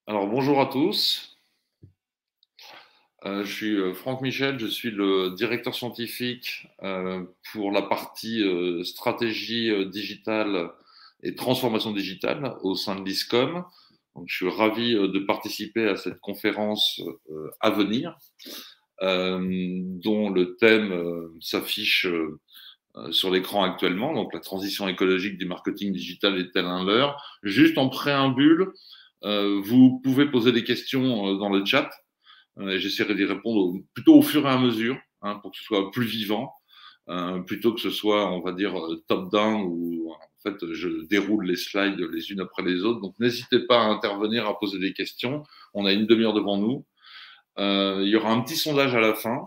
Alors bonjour à tous. Je suis Franck Michel, je suis le directeur scientifique pour la partie stratégie digitale et transformation digitale au sein de l'ISCOM. Donc, je suis ravi de participer à cette conférence à venir, dont le thème s'affiche sur l'écran actuellement. Donc, la transition écologique du marketing digital est-elle un leurre? Juste en préambule, vous pouvez poser des questions dans le chat. J'essaierai d'y répondre plutôt au fur et à mesure, hein, pour que ce soit plus vivant, plutôt que ce soit, on va dire, top-down, où en fait je déroule les slides les unes après les autres. Donc n'hésitez pas à intervenir, à poser des questions. On a une demi-heure devant nous. Il y aura un petit sondage à la fin.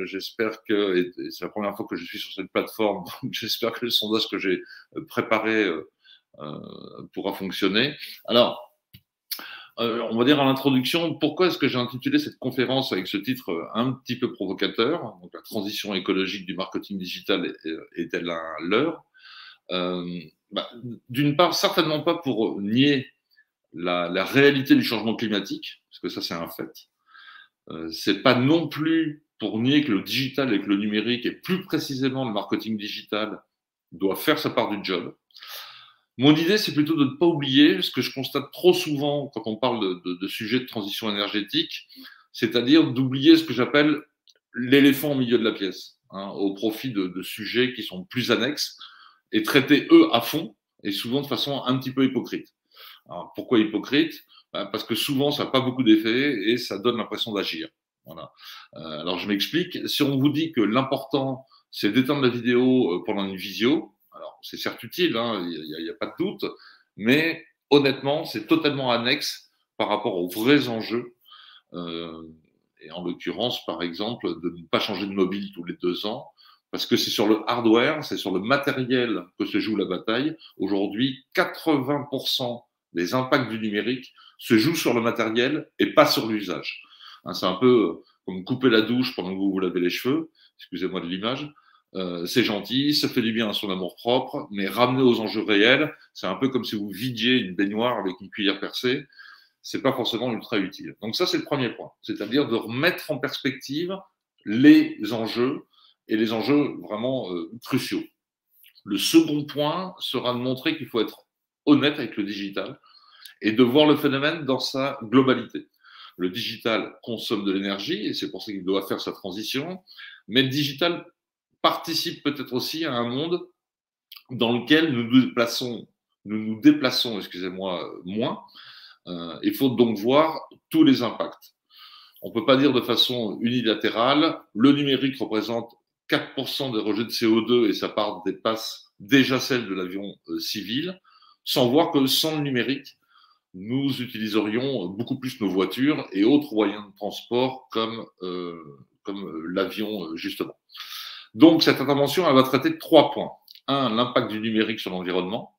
J'espère que, et c'est la première fois que je suis sur cette plateforme, donc j'espère que le sondage que j'ai préparé pourra fonctionner. Alors, on va dire en introduction, pourquoi est-ce que j'ai intitulé cette conférence avec ce titre un petit peu provocateur, donc la transition écologique du marketing digital est-elle un leurre? euh, bah, D'une part, certainement pas pour nier la réalité du changement climatique, parce que ça c'est un fait. C'est pas non plus pour nier que le digital et que le numérique, et plus précisément le marketing digital, doit faire sa part du job. Mon idée, c'est plutôt de ne pas oublier ce que je constate trop souvent quand on parle de sujets de transition énergétique, c'est-à-dire d'oublier ce que j'appelle l'éléphant au milieu de la pièce, hein, au profit de sujets qui sont plus annexes et traités, eux, à fond, et souvent de façon un petit peu hypocrite. Alors, pourquoi hypocrite? Parce que souvent, ça n'a pas beaucoup d'effet et ça donne l'impression d'agir. Voilà. Alors, je m'explique. Si on vous dit que l'important, c'est d'éteindre la vidéo pendant une visio, alors c'est certes utile, hein, il n'y a pas de doute, mais honnêtement, c'est totalement annexe par rapport aux vrais enjeux. Euh, et en l'occurrence, par exemple, de ne pas changer de mobile tous les 2 ans, parce que c'est sur le hardware, c'est sur le matériel que se joue la bataille. Aujourd'hui, 80% des impacts du numérique se jouent sur le matériel et pas sur l'usage. Hein, c'est un peu comme couper la douche pendant que vous vous lavez les cheveux, excusez-moi de l'image. C'est gentil, ça fait du bien à son amour propre, mais ramener aux enjeux réels, c'est un peu comme si vous vidiez une baignoire avec une cuillère percée, c'est pas forcément ultra utile. Donc ça, c'est le premier point, c'est-à-dire de remettre en perspective les enjeux et les enjeux vraiment cruciaux. Le second point sera de montrer qu'il faut être honnête avec le digital et de voir le phénomène dans sa globalité. Le digital consomme de l'énergie et c'est pour ça qu'il doit faire sa transition, mais le digital participe peut-être aussi à un monde dans lequel nous déplaçons, excusez-moi, moins. Il faut donc voir tous les impacts. On ne peut pas dire de façon unilatérale, le numérique représente 4% des rejets de CO2 et sa part dépasse déjà celle de l'avion civil, sans voir que sans le numérique, nous utiliserions beaucoup plus nos voitures et autres moyens de transport comme l'avion, justement. Donc, cette intervention, elle va traiter de 3 points. Un, l'impact du numérique sur l'environnement.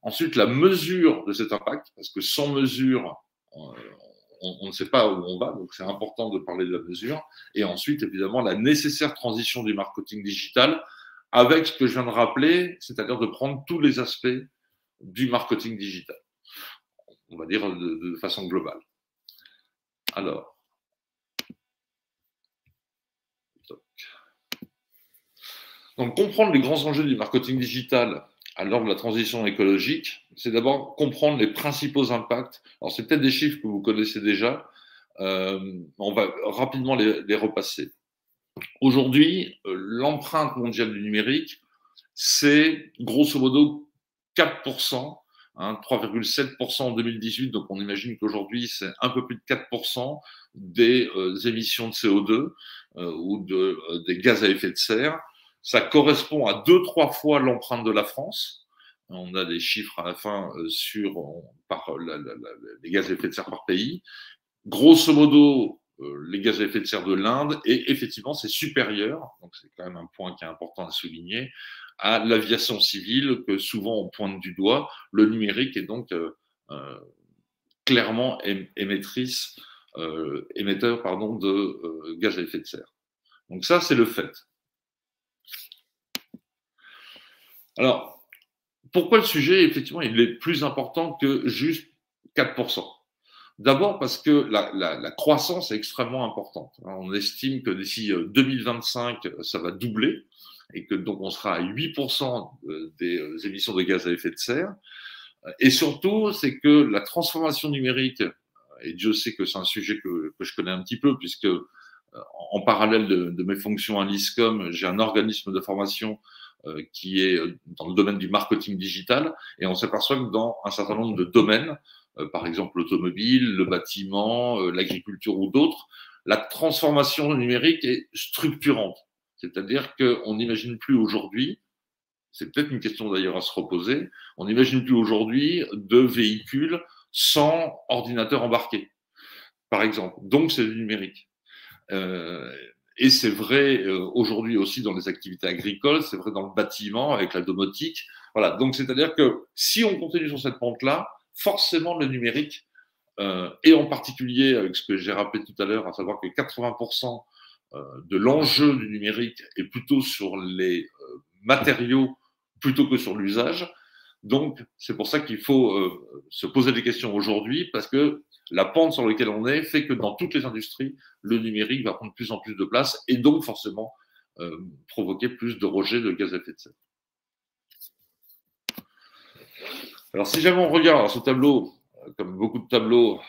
Ensuite, la mesure de cet impact, parce que sans mesure, on ne sait pas où on va, donc c'est important de parler de la mesure. Et ensuite, évidemment, la nécessaire transition du marketing digital avec ce que je viens de rappeler, c'est-à-dire de prendre tous les aspects du marketing digital, on va dire de façon globale. Alors, donc comprendre les grands enjeux du marketing digital à l'heure de la transition écologique, c'est d'abord comprendre les principaux impacts. Alors, c'est peut-être des chiffres que vous connaissez déjà. On va rapidement les repasser. Aujourd'hui, l'empreinte mondiale du numérique, c'est grosso modo 4%, hein, 3,7% en 2018, donc on imagine qu'aujourd'hui, c'est un peu plus de 4% des émissions de CO2 ou des gaz à effet de serre. Ça correspond à 2-3 fois l'empreinte de la France. On a des chiffres à la fin sur les gaz à effet de serre par pays. Grosso modo, les gaz à effet de serre de l'Inde, et effectivement, c'est supérieur, donc c'est quand même un point qui est important à souligner, à l'aviation civile que souvent on pointe du doigt. Le numérique est donc clairement émetteur de gaz à effet de serre. Donc ça, c'est le fait. Alors, pourquoi le sujet, effectivement, il est plus important que juste 4%? D'abord parce que la croissance est extrêmement importante. On estime que d'ici 2025, ça va doubler et que donc on sera à 8% des émissions de gaz à effet de serre. Et surtout, c'est que la transformation numérique, et Dieu sait que c'est un sujet que je connais un petit peu, puisque en parallèle de mes fonctions à l'ISCOM, j'ai un organisme de formation qui est dans le domaine du marketing digital, et on s'aperçoit que dans un certain nombre de domaines, par exemple l'automobile, le bâtiment, l'agriculture ou d'autres, la transformation numérique est structurante. C'est-à-dire qu'on n'imagine plus aujourd'hui, c'est peut-être une question d'ailleurs à se reposer, on n'imagine plus aujourd'hui de véhicules sans ordinateur embarqué, par exemple. Donc c'est du numérique. Et c'est vrai aujourd'hui aussi dans les activités agricoles, c'est vrai dans le bâtiment avec la domotique. Voilà, donc c'est-à-dire que si on continue sur cette pente-là, forcément le numérique, et en particulier avec ce que j'ai rappelé tout à l'heure, à savoir que 80% de l'enjeu du numérique est plutôt sur les matériaux plutôt que sur l'usage. Donc c'est pour ça qu'il faut se poser des questions aujourd'hui, parce que la pente sur laquelle on est fait que dans toutes les industries, le numérique va prendre de plus en plus de place et donc forcément provoquer plus de rejets de gaz à effet de serre. Alors si jamais on regarde ce tableau, comme beaucoup de tableaux,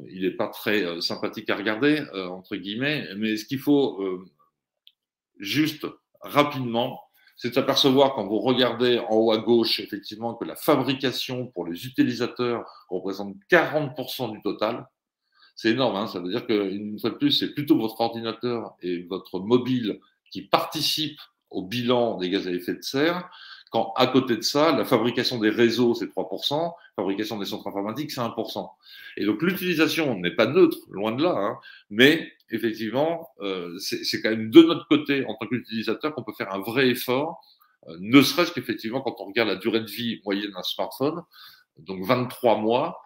il n'est pas très sympathique à regarder, entre guillemets, mais ce qu'il faut juste rapidement, c'est de s'apercevoir quand vous regardez en haut à gauche, effectivement, que la fabrication pour les utilisateurs représente 40% du total. C'est énorme, hein, ça veut dire qu'une fois de plus, c'est plutôt votre ordinateur et votre mobile qui participent au bilan des gaz à effet de serre, quand à côté de ça, la fabrication des réseaux, c'est 3%, la fabrication des centres informatiques, c'est 1%. Et donc l'utilisation n'est pas neutre, loin de là, hein, mais effectivement, c'est quand même de notre côté, en tant qu'utilisateur, qu'on peut faire un vrai effort, ne serait-ce qu'effectivement, quand on regarde la durée de vie moyenne d'un smartphone, donc 23 mois,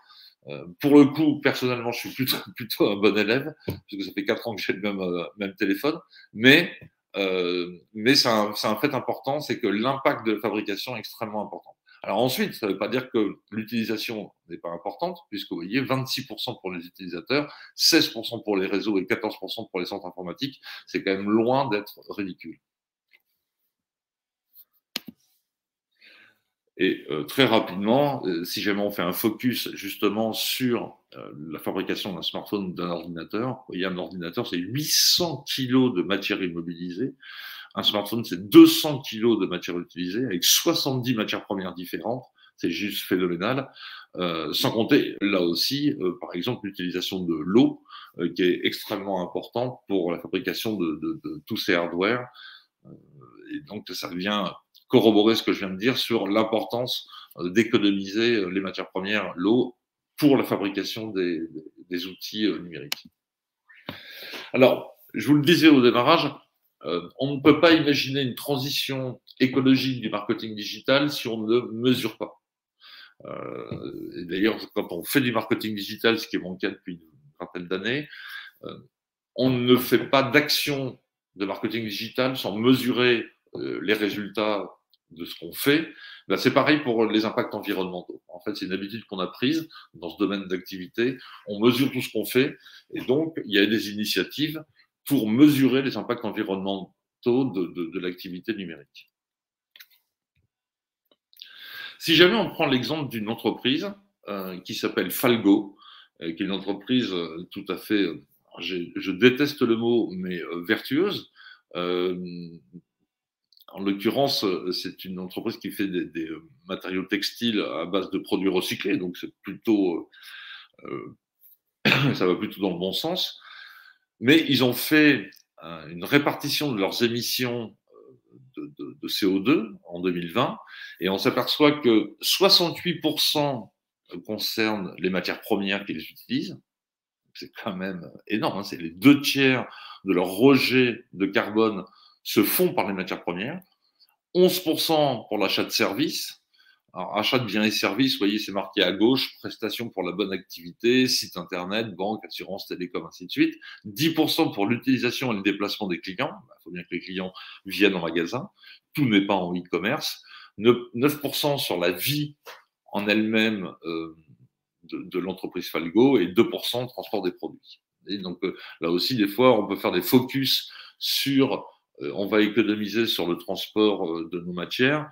pour le coup, personnellement, je suis plutôt un bon élève, parce que ça fait 4 ans que j'ai le même téléphone, mais c'est un fait important, c'est que l'impact de la fabrication est extrêmement important. Alors ensuite, ça ne veut pas dire que l'utilisation n'est pas importante, puisque vous voyez, 26% pour les utilisateurs, 16% pour les réseaux et 14% pour les centres informatiques, c'est quand même loin d'être ridicule. Et très rapidement, si jamais on fait un focus justement sur la fabrication d'un smartphone ou d'un ordinateur, vous voyez, un ordinateur, c'est 800 kilos de matière immobilisée. Un smartphone, c'est 200 kilos de matière utilisée avec 70 matières premières différentes. C'est juste phénoménal. Sans compter, là aussi, par exemple, l'utilisation de l'eau, qui est extrêmement importante pour la fabrication de tous ces hardware. Et donc, ça vient corroborer ce que je viens de dire sur l'importance d'économiser les matières premières, l'eau, pour la fabrication des outils numériques. Alors, je vous le disais au démarrage, on ne peut pas imaginer une transition écologique du marketing digital si on ne mesure pas. Et d'ailleurs, quand on fait du marketing digital, ce qui est mon cas depuis une vingtaine d'années, on ne fait pas d'action de marketing digital sans mesurer les résultats de ce qu'on fait. Ben, c'est pareil pour les impacts environnementaux. En fait, c'est une habitude qu'on a prise dans ce domaine d'activité. On mesure tout ce qu'on fait et donc il y a des initiatives pour mesurer les impacts environnementaux de l'activité numérique. Si jamais on prend l'exemple d'une entreprise qui s'appelle Falgo, qui est une entreprise tout à fait, je déteste le mot, mais vertueuse. En l'occurrence, c'est une entreprise qui fait des matériaux textiles à base de produits recyclés, donc c'est plutôt, ça va plutôt dans le bon sens. Mais ils ont fait une répartition de leurs émissions de CO2 en 2020, et on s'aperçoit que 68% concernent les matières premières qu'ils utilisent. C'est quand même énorme, hein, c'est les 2/3 de leur rejet de carbone se font par les matières premières, 11% pour l'achat de services. Alors, achat de biens et services, vous voyez, c'est marqué à gauche, prestations pour la bonne activité, site internet, banque, assurance, télécom, ainsi de suite. 10% pour l'utilisation et le déplacement des clients. Il faut bien que les clients viennent en magasin. Tout n'est pas en e-commerce. 9% sur la vie en elle-même de l'entreprise Falgo et 2% de transport des produits. Et donc là aussi, des fois, on peut faire des focus sur, on va économiser sur le transport de nos matières.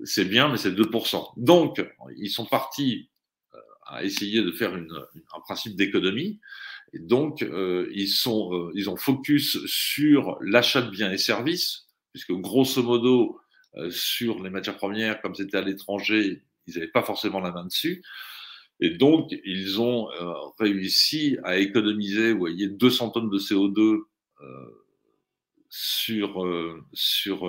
C'est bien, mais c'est 2%. Donc, ils sont partis à essayer de faire un principe d'économie. Et donc, ils ont focus sur l'achat de biens et services, puisque grosso modo, sur les matières premières, comme c'était à l'étranger, ils n'avaient pas forcément la main dessus. Et donc, ils ont réussi à économiser, vous voyez, 200 tonnes de CO2 sur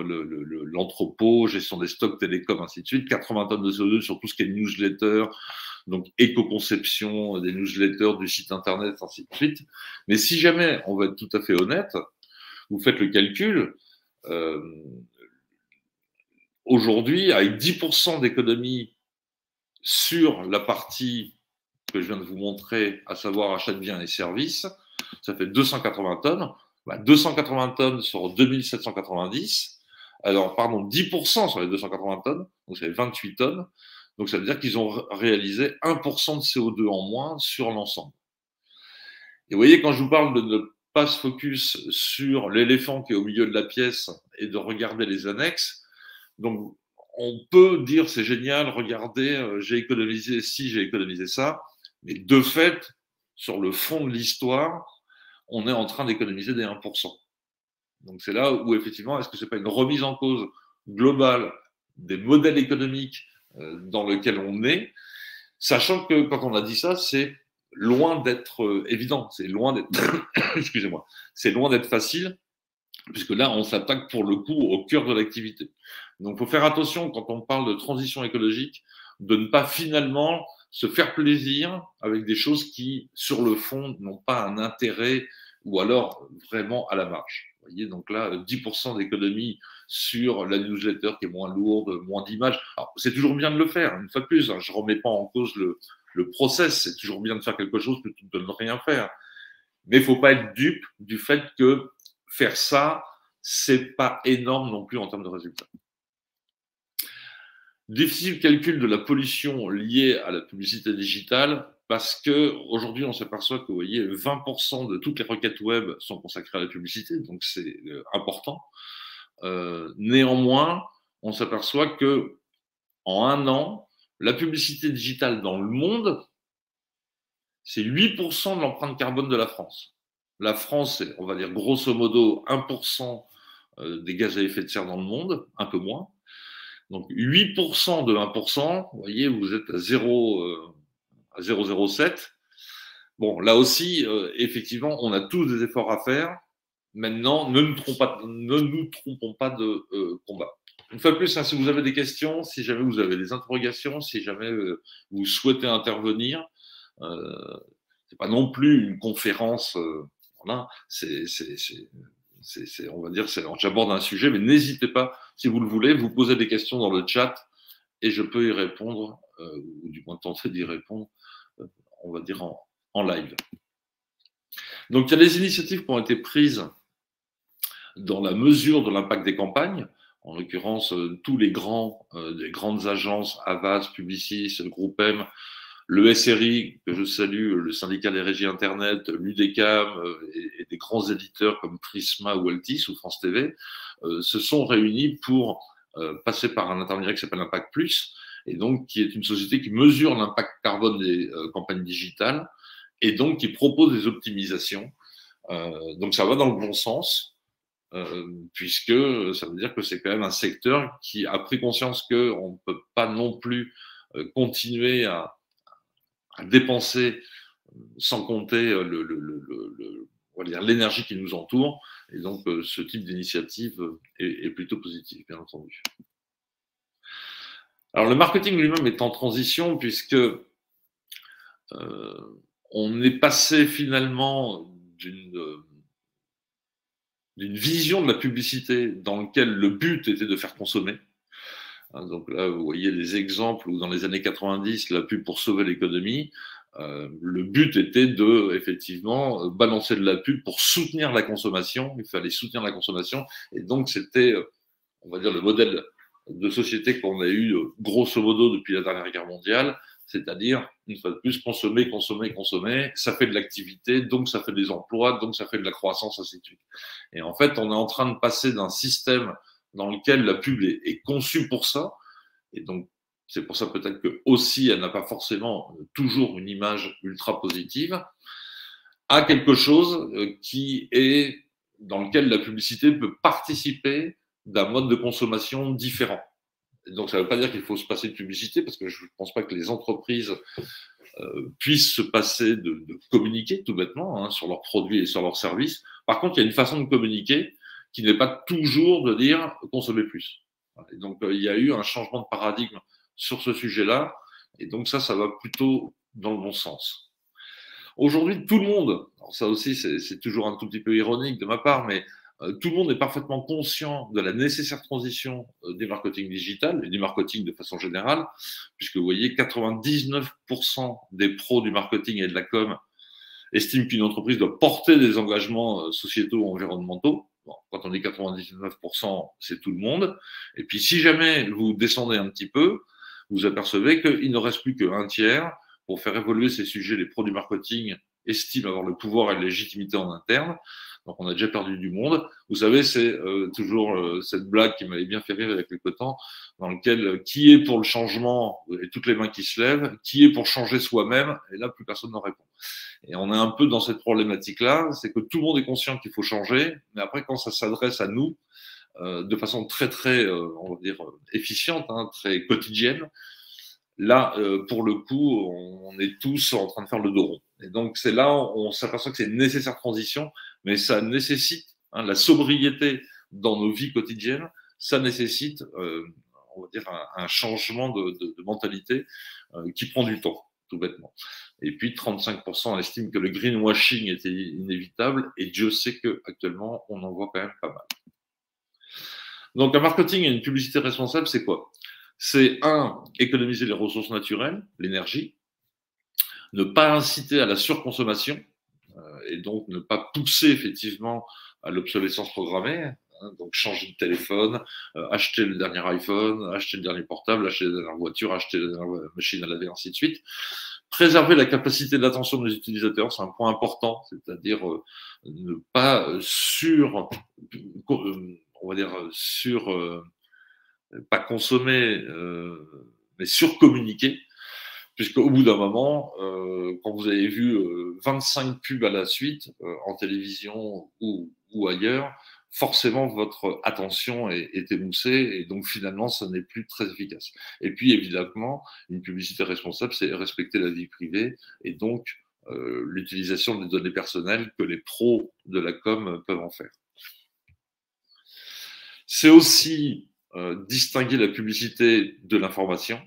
l'entrepôt, gestion des stocks télécoms, ainsi de suite, 80 tonnes de CO2 sur tout ce qui est newsletter, donc éco-conception des newsletters, du site internet, ainsi de suite. Mais si jamais, on va être tout à fait honnête, vous faites le calcul, aujourd'hui, avec 10% d'économie sur la partie que je viens de vous montrer, à savoir achat de biens et services, ça fait 280 tonnes. 280 tonnes sur 2790, alors pardon, 10% sur les 280 tonnes, donc ça fait 28 tonnes, donc ça veut dire qu'ils ont réalisé 1% de CO2 en moins sur l'ensemble. Et vous voyez, quand je vous parle de ne pas se focus sur l'éléphant qui est au milieu de la pièce et de regarder les annexes, donc on peut dire c'est génial, regardez, j'ai économisé ci, j'ai économisé ça, mais de fait, sur le fond de l'histoire, on est en train d'économiser des 1%. Donc c'est là où effectivement, est-ce que c'est pas une remise en cause globale des modèles économiques dans lesquels on est, sachant que quand on a dit ça, c'est loin d'être évident, c'est loin d'être, excusez-moi, c'est loin d'être facile, puisque là, on s'attaque pour le coup au cœur de l'activité. Donc il faut faire attention quand on parle de transition écologique, de ne pas finalement se faire plaisir avec des choses qui, sur le fond, n'ont pas un intérêt ou alors vraiment à la marge. Vous voyez, donc là, 10% d'économie sur la newsletter qui est moins lourde, moins d'images. Alors, c'est toujours bien de le faire, une fois de plus. Hein, je ne remets pas en cause le process. C'est toujours bien de faire quelque chose plutôt que de ne rien faire. Mais il ne faut pas être dupe du fait que faire ça, c'est pas énorme non plus en termes de résultats. Difficile calcul de la pollution liée à la publicité digitale, parce que aujourd'hui on s'aperçoit que vous voyez 20% de toutes les requêtes web sont consacrées à la publicité, donc c'est important. Néanmoins, on s'aperçoit que en un an, la publicité digitale dans le monde, c'est 8% de l'empreinte carbone de la France. La France, c'est, on va dire grosso modo 1% des gaz à effet de serre dans le monde, un peu moins. Donc 8% de 1%, vous voyez, vous êtes à 0,07. Bon, là aussi, effectivement, on a tous des efforts à faire. Maintenant, ne nous trompons pas de combat. Une fois de plus, hein, si vous avez des questions, si jamais vous avez des interrogations, si jamais vous souhaitez intervenir, c'est pas non plus une conférence. Voilà, on va dire, j'aborde un sujet, mais n'hésitez pas, si vous le voulez, vous posez des questions dans le chat et je peux y répondre, ou du moins tenter d'y répondre, on va dire en live. Donc, il y a des initiatives qui ont été prises dans la mesure de l'impact des campagnes. En l'occurrence, tous les grandes agences, Havas, Publicis, Groupe M, le SRI, que je salue, le syndicat des régies Internet, l'UDECAM et des grands éditeurs comme Prisma ou Altis ou France TV se sont réunis pour passer par un intermédiaire qui s'appelle Impact Plus, et donc qui est une société qui mesure l'impact carbone des campagnes digitales et donc qui propose des optimisations. Donc ça va dans le bon sens, puisque ça veut dire que c'est quand même un secteur qui a pris conscience qu'on ne peut pas non plus continuer à dépenser sans compter l'énergie qui nous entoure. Et donc, ce type d'initiative est plutôt positif, bien entendu. Alors, le marketing lui-même est en transition puisque on est passé finalement d'une vision de la publicité dans laquelle le but était de faire consommer. Donc là, vous voyez les exemples où dans les années 90, la pub pour sauver l'économie, le but était de, effectivement, balancer de la pub pour soutenir la consommation. Il fallait soutenir la consommation. Et donc, c'était, on va dire, le modèle de société qu'on a eu, grosso modo, depuis la dernière guerre mondiale, c'est-à-dire, une fois de plus, consommer, consommer, consommer, ça fait de l'activité, donc ça fait des emplois, donc ça fait de la croissance, ainsi de suite. Et en fait, on est en train de passer d'un système dans lequel la pub est conçue pour ça, et donc c'est pour ça peut-être que aussi elle n'a pas forcément toujours une image ultra positive, à quelque chose qui est dans lequel la publicité peut participer d'un mode de consommation différent. Et donc ça ne veut pas dire qu'il faut se passer de publicité, parce que je ne pense pas que les entreprises puissent se passer de communiquer tout bêtement hein, sur leurs produits et sur leurs services. Par contre, il y a une façon de communiquer qui n'est pas toujours de dire consommer plus. Et donc il y a eu un changement de paradigme sur ce sujet-là, et donc ça va plutôt dans le bon sens. Aujourd'hui, tout le monde, alors ça aussi c'est toujours un tout petit peu ironique de ma part, mais tout le monde est parfaitement conscient de la nécessaire transition du marketing digital et du marketing de façon générale, puisque vous voyez, 99% des pros du marketing et de la com estiment qu'une entreprise doit porter des engagements sociétaux ou environnementaux. Bon, quand on dit 99%, c'est tout le monde. Et puis, si jamais vous descendez un petit peu, vous apercevez qu'il ne reste plus qu'un tiers pour faire évoluer ces sujets. Les pros du marketing estiment avoir le pouvoir et la légitimité en interne. Donc, on a déjà perdu du monde. Vous savez, c'est toujours cette blague qui m'avait bien fait rire avec le temps, dans lequel qui est pour le changement et toutes les mains qui se lèvent, qui est pour changer soi-même, et là, plus personne n'en répond. Et on est un peu dans cette problématique-là, c'est que tout le monde est conscient qu'il faut changer, mais après, quand ça s'adresse à nous, de façon très, très, on va dire, efficiente, hein, très quotidienne, là, pour le coup, on est tous en train de faire le dos rond. Et donc, c'est là, on s'aperçoit que c'est une nécessaire transition, mais ça nécessite hein, la sobriété dans nos vies quotidiennes, ça nécessite, on va dire, un changement de mentalité qui prend du temps, tout bêtement. Et puis, 35% estiment que le greenwashing était inévitable, et Dieu sait qu'actuellement, on en voit quand même pas mal. Donc, un marketing et une publicité responsable, c'est quoi? C'est économiser les ressources naturelles, l'énergie, ne pas inciter à la surconsommation, et donc ne pas pousser effectivement à l'obsolescence programmée, hein, donc changer de téléphone, acheter le dernier iPhone, acheter le dernier portable, acheter la dernière voiture, acheter la dernière machine à laver, ainsi de suite. Préserver la capacité d'attention des utilisateurs, c'est un point important, c'est-à-dire ne pas on va dire pas consommer, mais surcommuniquer, puisqu'au bout d'un moment, quand vous avez vu 25 pubs à la suite, en télévision ou ailleurs, forcément votre attention est émoussée et donc finalement, ça n'est plus très efficace. Et puis évidemment, une publicité responsable, c'est respecter la vie privée et donc l'utilisation des données personnelles que les pros de la com peuvent en faire. C'est aussi distinguer la publicité de l'information.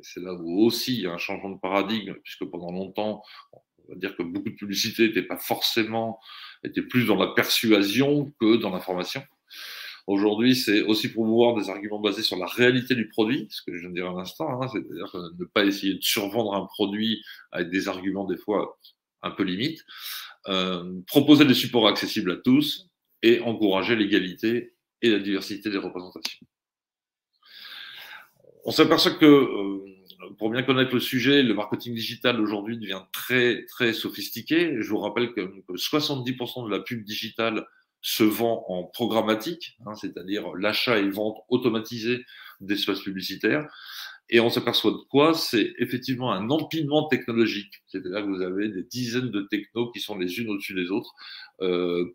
C'est là où aussi il y a un changement de paradigme, puisque pendant longtemps, on va dire que beaucoup de publicités étaient plus dans la persuasion que dans l'information. Aujourd'hui, c'est aussi promouvoir des arguments basés sur la réalité du produit, ce que je viens de dire à l'instant, hein, c'est-à-dire ne pas essayer de survendre un produit avec des arguments des fois un peu limites, proposer des supports accessibles à tous et encourager l'égalité et la diversité des représentations. On s'aperçoit que pour bien connaître le sujet, le marketing digital aujourd'hui devient très, très sophistiqué. Je vous rappelle que 70% de la pub digitale se vend en programmatique, hein, c'est-à-dire l'achat et vente automatisée d'espaces publicitaires. Et on s'aperçoit de quoi? C'est effectivement un empilement technologique. C'est-à-dire que vous avez des dizaines de technos qui sont les unes au-dessus des autres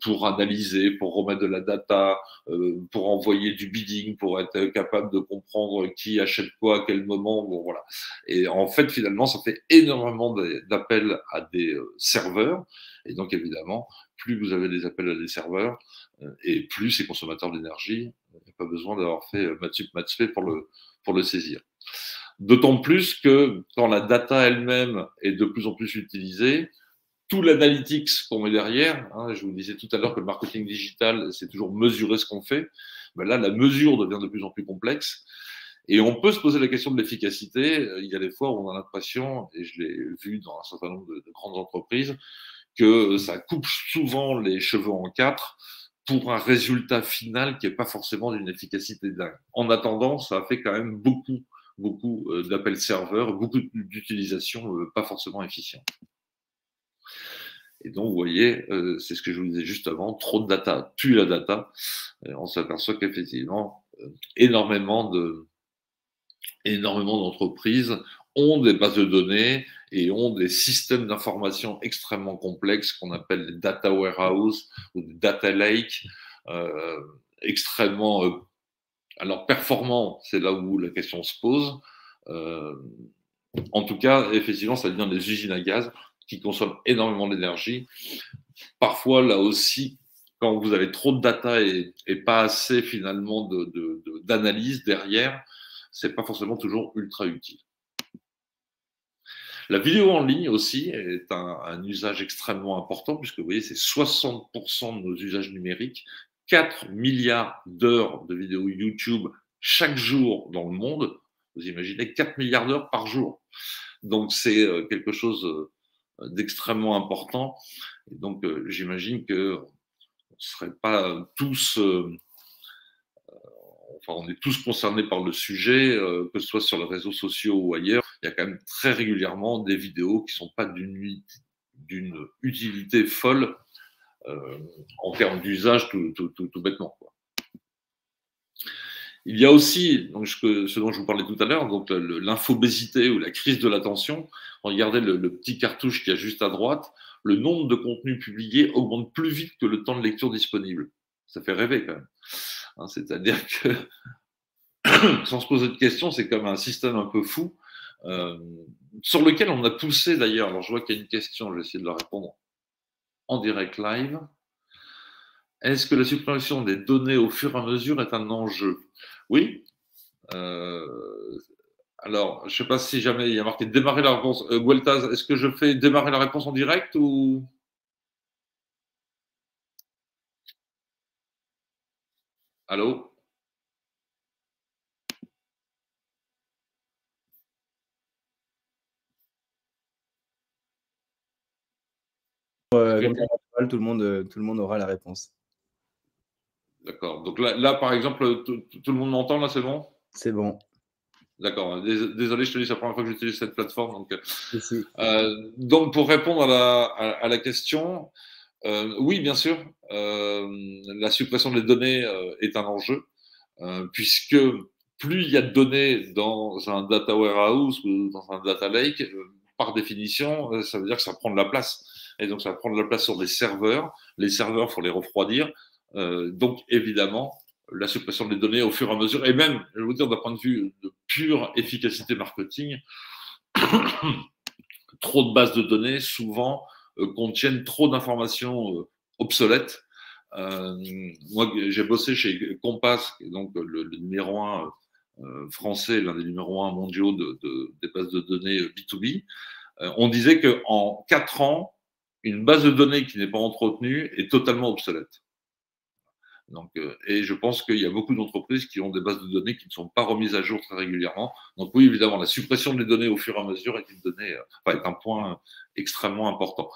pour analyser, pour remettre de la data, pour envoyer du bidding, pour être capable de comprendre qui achète quoi à quel moment. Bon, voilà. Et en fait, finalement, ça fait énormément d'appels à des serveurs. Et donc, évidemment, plus vous avez des appels à des serveurs et plus c'est consommateur d'énergie. Il n'y a pas besoin d'avoir fait maths pour le saisir. D'autant plus que quand la data elle-même est de plus en plus utilisée, tout l'analytics qu'on met derrière, hein, je vous disais tout à l'heure que le marketing digital, c'est toujours mesurer ce qu'on fait, ben là, la mesure devient de plus en plus complexe. Et on peut se poser la question de l'efficacité. Il y a des fois où on a l'impression, et je l'ai vu dans un certain nombre de grandes entreprises, que ça coupe souvent les cheveux en quatre pour un résultat final qui n'est pas forcément d'une efficacité dingue. En attendant, ça a fait quand même beaucoup beaucoup d'appels serveurs, beaucoup d'utilisations pas forcément efficientes. Et donc, vous voyez, c'est ce que je vous disais juste avant, trop de data tue la data. On s'aperçoit qu'effectivement, énormément d'entreprises ont des bases de données et ont des systèmes d'information extrêmement complexes qu'on appelle des data warehouse ou des data lake, extrêmement alors performants, c'est là où la question se pose. En tout cas, effectivement, ça devient des usines à gaz qui consomment énormément d'énergie. Parfois, là aussi, quand vous avez trop de data et pas assez finalement d'analyse derrière, c'est pas forcément toujours ultra utile. La vidéo en ligne aussi est un usage extrêmement important, puisque vous voyez, c'est 60% de nos usages numériques, 4 milliards d'heures de vidéos YouTube chaque jour dans le monde. Vous imaginez 4 milliards d'heures par jour. Donc, c'est quelque chose d'extrêmement important. Et donc, j'imagine que on ne serait pas tous, enfin, on est tous concernés par le sujet, que ce soit sur les réseaux sociaux ou ailleurs. Il y a quand même très régulièrement des vidéos qui ne sont pas d'une utilité folle en termes d'usage tout bêtement, quoi. Il y a aussi, donc, ce dont je vous parlais tout à l'heure, donc l'infobésité ou la crise de l'attention. Regardez le petit cartouche qu'il y a juste à droite. Le nombre de contenus publiés augmente plus vite que le temps de lecture disponible. Ça fait rêver quand même. Hein, c'est-à-dire que, sans se poser de questions, c'est comme un système un peu fou, sur lequel on a poussé d'ailleurs. Alors je vois qu'il y a une question, je vais essayer de la répondre en direct live. Est-ce que la suppression des données au fur et à mesure est un enjeu? Oui. Alors, je ne sais pas si jamais il y a marqué démarrer la réponse. Gueltaz, est-ce que je fais démarrer la réponse en direct ou... Allô? Comme ça, tout le monde aura la réponse. D'accord. Donc là, par exemple, tout le monde m'entend, là, c'est bon? C'est bon. D'accord. Désolé, je te dis, c'est la première fois que j'utilise cette plateforme. Donc, pour répondre à la question, oui, bien sûr, la suppression des données est un enjeu, puisque plus il y a de données dans un data warehouse ou dans un data lake, par définition, ça veut dire que ça prend de la place. Et donc, ça prend de la place sur des serveurs. Les serveurs, il faut les refroidir. Donc, évidemment, la suppression des données au fur et à mesure, et même, je vais vous dire, d'un point de vue de pure efficacité marketing, trop de bases de données, souvent, contiennent trop d'informations obsolètes. Moi, j'ai bossé chez Compass, donc le numéro 1 français, l'un des numéros 1 mondiaux des bases de données B2B. On disait qu'en 4 ans, une base de données qui n'est pas entretenue est totalement obsolète. Donc, et je pense qu'il y a beaucoup d'entreprises qui ont des bases de données qui ne sont pas remises à jour très régulièrement. Donc oui, évidemment, la suppression des données au fur et à mesure est est un point extrêmement important.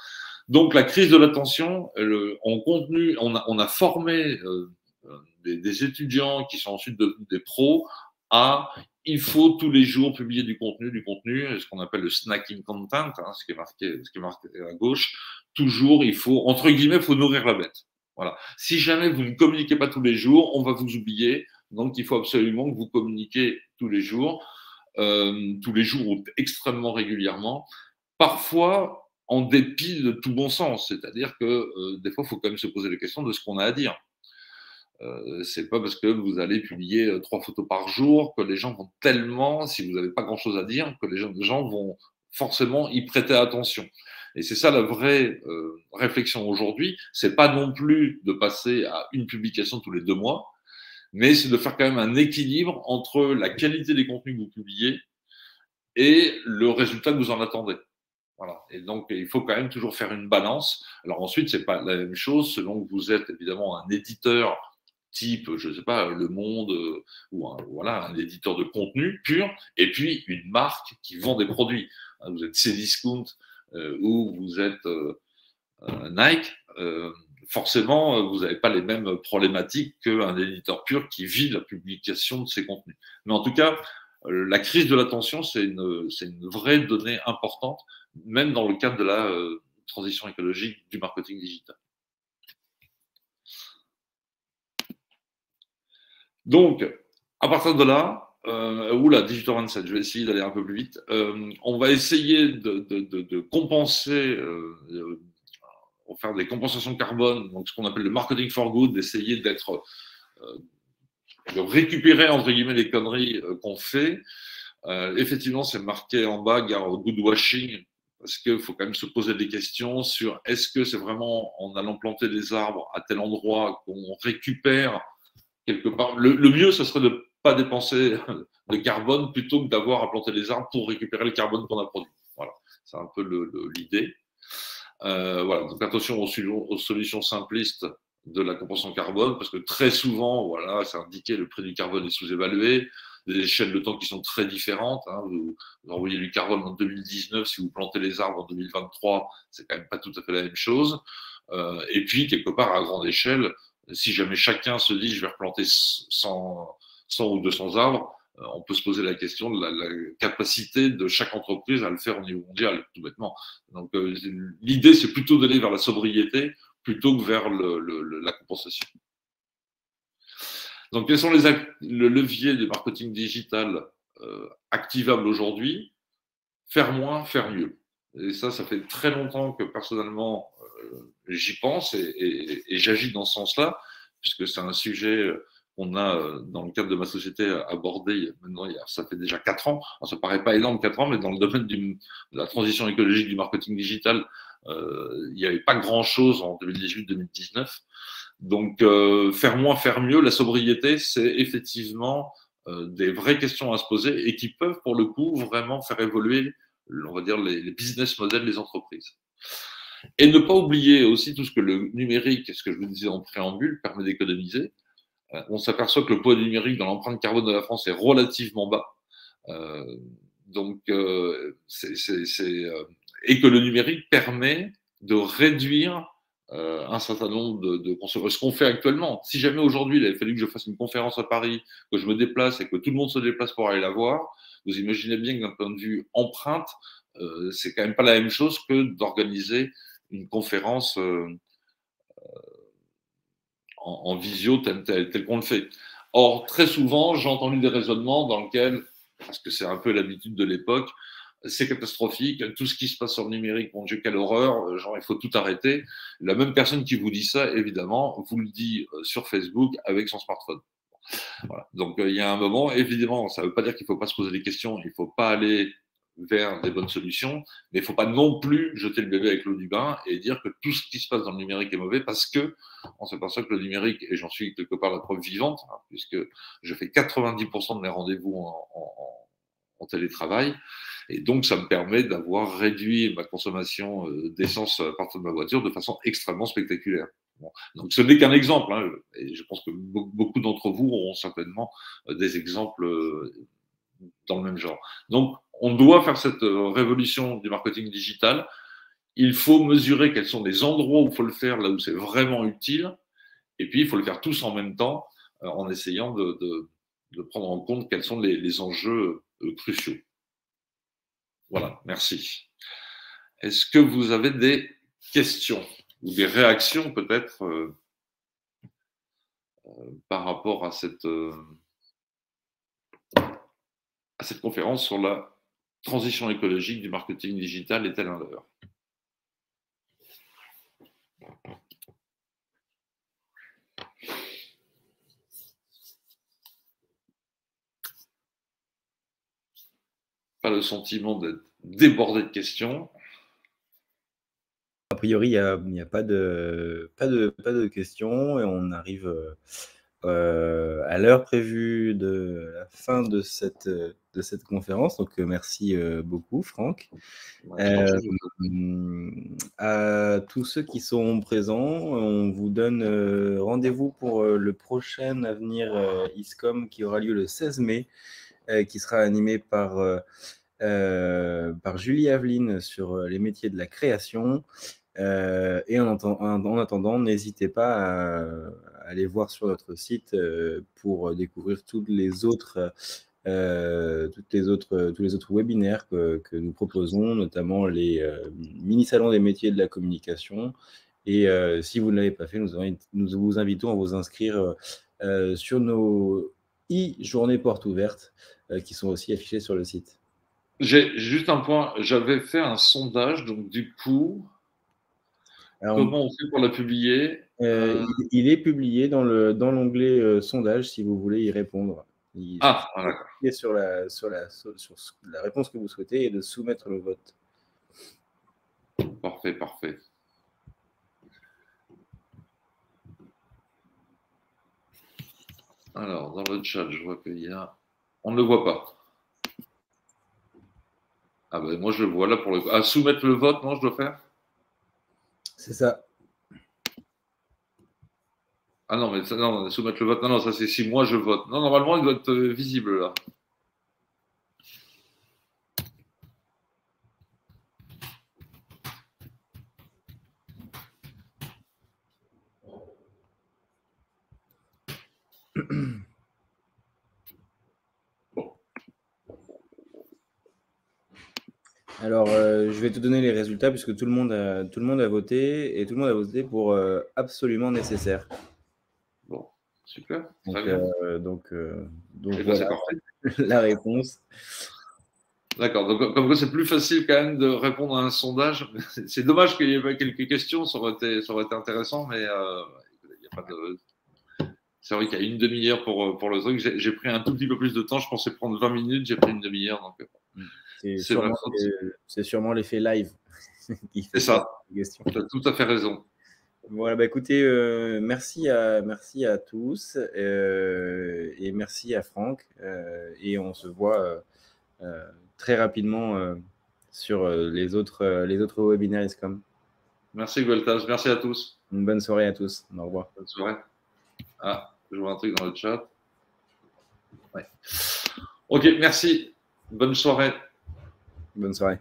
Donc la crise de l'attention, on a formé des étudiants qui sont ensuite devenus des pros à il faut tous les jours publier du contenu, ce qu'on appelle le snacking content, hein, ce qui est marqué à gauche. Toujours, il faut, entre guillemets, il faut nourrir la bête. Voilà. Si jamais vous ne communiquez pas tous les jours, on va vous oublier. Donc, il faut absolument que vous communiquiez tous les jours ou extrêmement régulièrement. Parfois, en dépit de tout bon sens. C'est-à-dire que des fois, il faut quand même se poser la question de ce qu'on a à dire. C'est pas parce que vous allez publier 3 photos par jour que les gens vont tellement, si vous n'avez pas grand-chose à dire, que les gens vont forcément y prêter attention. Et c'est ça la vraie réflexion aujourd'hui. C'est pas non plus de passer à une publication tous les 2 mois, mais c'est de faire quand même un équilibre entre la qualité des contenus que vous publiez et le résultat que vous en attendez. Voilà. Et donc, il faut quand même toujours faire une balance. Alors ensuite, c'est pas la même chose selon que vous êtes évidemment un éditeur type, je ne sais pas, Le Monde ou un éditeur de contenu pur, et puis une marque qui vend des produits. Vous êtes Cdiscount ou vous êtes Nike, forcément, vous n'avez pas les mêmes problématiques qu'un éditeur pur qui vit la publication de ses contenus. Mais en tout cas, la crise de l'attention, c'est une vraie donnée importante, même dans le cadre de la transition écologique du marketing digital. Donc, à partir de là, oula, 18h27, je vais essayer d'aller un peu plus vite. On va essayer de compenser, faire des compensations carbone, donc ce qu'on appelle le marketing for good, d'essayer d'être, de récupérer entre guillemets les conneries qu'on fait. Effectivement, c'est marqué en bas, gare au good washing, parce qu'il faut quand même se poser des questions sur est-ce que c'est vraiment en allant planter des arbres à tel endroit qu'on récupère quelque part. Le mieux, ce serait de ne pas dépenser de carbone plutôt que d'avoir à planter des arbres pour récupérer le carbone qu'on a produit. Voilà, c'est un peu l'idée. Voilà, donc attention aux solutions simplistes de la compensation carbone, parce que très souvent, voilà, c'est indiqué, le prix du carbone est sous-évalué, des échelles de temps qui sont très différentes. Hein. Vous envoyez du carbone en 2019, si vous plantez les arbres en 2023, c'est quand même pas tout à fait la même chose. Et puis, quelque part, à grande échelle, si jamais chacun se dit je vais replanter 100 ou 200 arbres, on peut se poser la question de la capacité de chaque entreprise à le faire au niveau mondial, tout bêtement. Donc, l'idée, c'est plutôt d'aller vers la sobriété plutôt que vers la compensation. Donc, quels sont le levier du marketing digital activable aujourd'hui? Faire moins, faire mieux. Et ça fait très longtemps que personnellement, j'y pense et j'agis dans ce sensla, puisque c'est un sujet qu'on a, dans le cadre de ma société, abordé maintenant, ça fait déjà 4 ans. Alors, ça paraît pas énorme, 4 ans, mais dans le domaine de la transition écologique du marketing digital, il n'y avait pas grand-chose en 2018-2019. Donc, faire moins, faire mieux, la sobriété, c'est effectivement des vraies questions à se poser et qui peuvent, pour le coup, vraiment faire évoluer, on va dire, les business models des entreprises. Et ne pas oublier aussi tout ce que le numérique, ce que je vous disais en préambule, permet d'économiser. On s'aperçoit que le poids du numérique dans l'empreinte carbone de la France est relativement bas. Donc, et que le numérique permet de réduire un certain nombre de consommateurs. Ce qu'on fait actuellement. Si jamais aujourd'hui, il avait fallu que je fasse une conférence à Paris, que je me déplace et que tout le monde se déplace pour aller la voir, vous imaginez bien que d'un point de vue empreinte, c'est quand même pas la même chose que d'organiser une conférence en visio tel qu'on le fait. Or, très souvent, j'ai entendu des raisonnements dans lesquels, parce que c'est un peu l'habitude de l'époque, c'est catastrophique, tout ce qui se passe sur le numérique, mon Dieu, quelle horreur, genre il faut tout arrêter. La même personne qui vous dit ça, évidemment, vous le dit sur Facebook avec son smartphone. Voilà. Donc il y a un moment, évidemment, ça ne veut pas dire qu'il ne faut pas se poser des questions, il ne faut pas aller vers des bonnes solutions, mais il ne faut pas non plus jeter le bébé avec l'eau du bain et dire que tout ce qui se passe dans le numérique est mauvais, parce que on s'aperçoit que le numérique, et j'en suis quelque part la preuve vivante, hein, puisque je fais 90% de mes rendez-vous en télétravail, et donc ça me permet d'avoir réduit ma consommation d'essence à partir de ma voiture de façon extrêmement spectaculaire. Bon. Donc ce n'est qu'un exemple, hein, et je pense que beaucoup d'entre vous auront certainement des exemples dans le même genre. Donc on doit faire cette révolution du marketing digital. Il faut mesurer quels sont les endroits où il faut le faire, là où c'est vraiment utile, et puis il faut le faire tous en même temps, en essayant de prendre en compte quels sont les enjeux cruciaux. Voilà, merci. Est-ce que vous avez des questions ou des réactions peut-être par rapport à cette conférence sur la transition écologique du marketing digital est-elle un leurre? Pas le sentiment d'être débordé de questions. A priori, il n'y a pas de questions et on arrive à l'heure prévue de la fin de cette conférence. Donc, merci beaucoup, Franck. À tous ceux qui sont présents, on vous donne rendez-vous pour le prochain Avenir ISCOM qui aura lieu le 16 mai, qui sera animé par Julie Aveline sur les métiers de la création. Et en attendant, n'hésitez pas à aller voir sur notre site pour découvrir toutes les autres tous les autres webinaires que nous proposons, notamment les mini-salons des métiers de la communication. Et si vous ne l'avez pas fait, nous vous invitons à vous inscrire sur nos e-journées portes ouvertes qui sont aussi affichées sur le site. J'ai juste un point, j'avais fait un sondage, donc du coup, Alors, comment on fait pour la publier? il est publié dans l'onglet sondage si vous voulez y répondre. Ah, d'accord. Il est sur la réponse que vous souhaitez et de soumettre le vote. Parfait, parfait. Alors, dans le chat, je vois qu'il y a... On ne le voit pas. Ah ben moi, je le vois là pour le... Ah, soumettre le vote, non, je dois faire? C'est ça. Ah non, mais ça, non, soumettre le vote, non, ça c'est si moi je vote. Non, normalement, il doit être visible là. Alors, je vais te donner les résultats puisque tout le monde a voté et tout le monde a voté pour absolument nécessaire. Bon, super. Donc ben, voilà la réponse. D'accord. Donc, comme quoi, c'est plus facile quand même de répondre à un sondage. C'est dommage qu'il y ait pas quelques questions, ça aurait été intéressant, mais il n'y a pas de. C'est vrai qu'il y a une demi-heure pour le truc. J'ai pris un tout petit peu plus de temps. Je pensais prendre 20 minutes. J'ai pris une demi-heure. Donc, c'est sûrement l'effet live. C'est ça. Tu as tout à fait raison. Voilà, bah écoutez, merci à tous et merci à Franck. Et on se voit très rapidement sur les autres webinaires ISCOM. Merci Gueltas. Merci à tous. Une bonne soirée à tous. Au revoir. Bonne soirée. Ah, je vois un truc dans le chat. Ouais. Ok, merci. Bonne soirée. Bonne soirée.